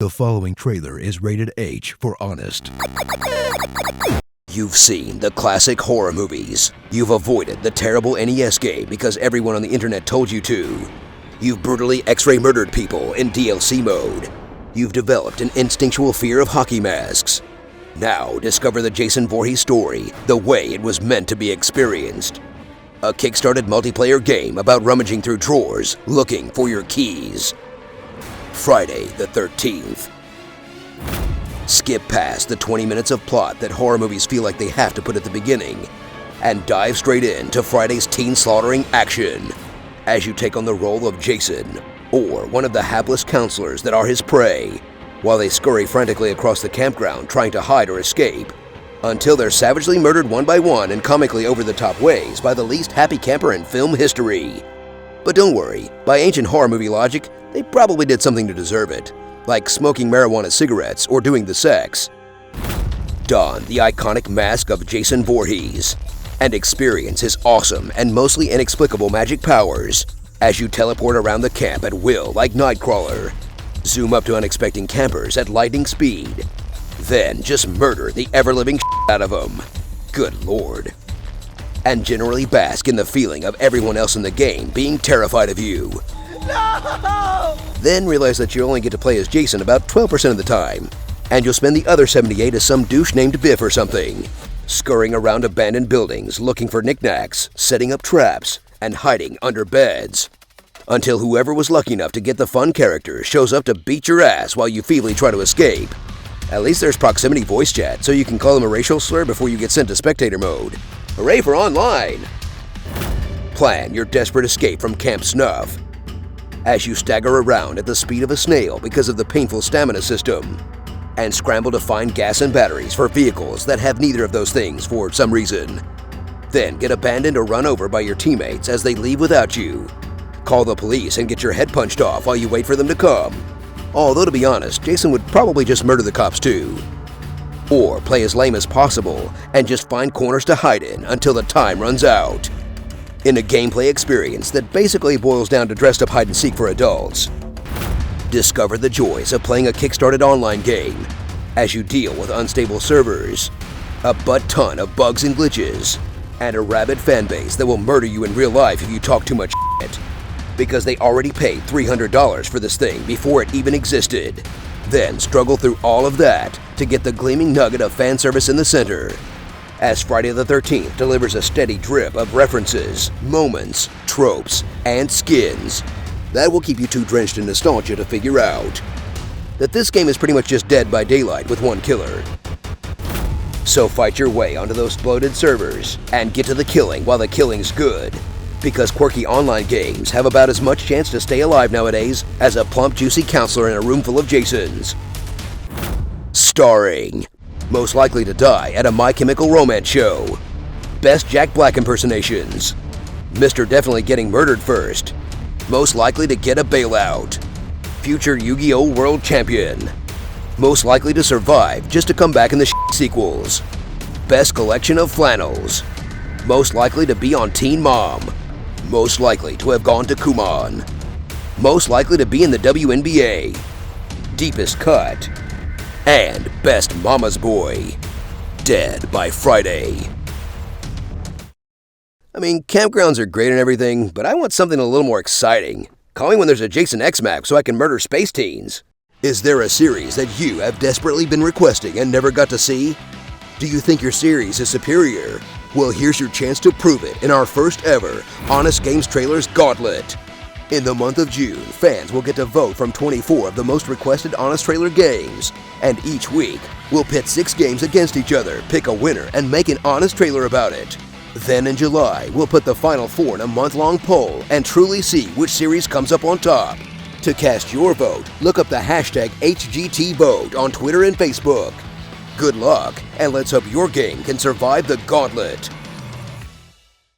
The following trailer is rated H for honest. You've seen the classic horror movies. You've avoided the terrible NES game because everyone on the internet told you to. You've brutally X-ray murdered people in DLC mode. You've developed an instinctual fear of hockey masks. Now discover the Jason Voorhees story the way it was meant to be experienced. A kickstarted multiplayer game about rummaging through drawers looking for your keys. Friday the 13th. Skip past the 20 minutes of plot that horror movies feel like they have to put at the beginning and dive straight into Friday's teen-slaughtering action as you take on the role of Jason, or one of the hapless counselors that are his prey, while they scurry frantically across the campground trying to hide or escape, until they're savagely murdered one by one in comically over-the-top ways by the least happy camper in film history. But don't worry, by ancient horror movie logic, they probably did something to deserve it, like smoking marijuana cigarettes or doing the sex. Don the iconic mask of Jason Voorhees and experience his awesome and mostly inexplicable magic powers as you teleport around the camp at will like Nightcrawler, zoom up to unexpected campers at lightning speed, then just murder the ever-living out of them. Good lord. And generally bask in the feeling of everyone else in the game being terrified of you. No! Then realize that you only get to play as Jason about 12% of the time, and you'll spend the other 78 as some douche named Biff or something, scurrying around abandoned buildings looking for knickknacks, setting up traps, and hiding under beds. Until whoever was lucky enough to get the fun character shows up to beat your ass while you feebly try to escape. At least there's proximity voice chat, so you can call him a racial slur before you get sent to spectator mode. Hooray for online! Plan your desperate escape from Camp Snuff as you stagger around at the speed of a snail because of the painful stamina system, and scramble to find gas and batteries for vehicles that have neither of those things for some reason. Then get abandoned or run over by your teammates as they leave without you. Call the police and get your head punched off while you wait for them to come. Although, to be honest, Jason would probably just murder the cops too. Or play as lame as possible and just find corners to hide in until the time runs out. In a gameplay experience that basically boils down to dressed-up hide-and-seek for adults. Discover the joys of playing a kickstarted online game as you deal with unstable servers, a butt-ton of bugs and glitches, and a rabid fanbase that will murder you in real life if you talk too much shit, because they already paid $300 for this thing before it even existed. Then struggle through all of that to get the gleaming nugget of fan service in the center, as Friday the 13th delivers a steady drip of references, moments, tropes, and skins that will keep you too drenched in nostalgia to figure out that this game is pretty much just Dead by Daylight with one killer. So fight your way onto those bloated servers and get to the killing while the killing's good, because quirky online games have about as much chance to stay alive nowadays as a plump, juicy counselor in a room full of Jasons. Starring, most likely to die at a My Chemical Romance show, best Jack Black impersonations, Mr. Definitely Getting Murdered First, most likely to get a bailout, future Yu-Gi-Oh! World Champion, most likely to survive just to come back in the sequels, best collection of flannels, most likely to be on Teen Mom, most likely to have gone to Kumon, most likely to be in the WNBA, deepest cut, and best mama's boy, Dead by Friday. I mean, campgrounds are great and everything, but I want something a little more exciting. Call me when there's a Jason X map so I can murder space teens. Is there a series that you have desperately been requesting and never got to see? Do you think your series is superior? Well, here's your chance to prove it in our first ever Honest Games Trailers Gauntlet. In the month of June, fans will get to vote from 24 of the most requested Honest Trailer games, and each week, we'll pit 6 games against each other, pick a winner, and make an honest trailer about it. Then in July, we'll put the final 4 in a month-long poll and truly see which series comes up on top. To cast your vote, look up the hashtag HGTVote on Twitter and Facebook. Good luck, and let's hope your game can survive the gauntlet.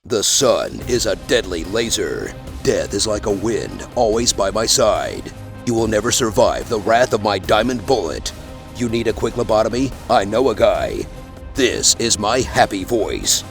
The sun is a deadly laser. Death is like a wind, always by my side. You will never survive the wrath of my diamond bullet. You need a quick lobotomy? I know a guy. This is my happy voice.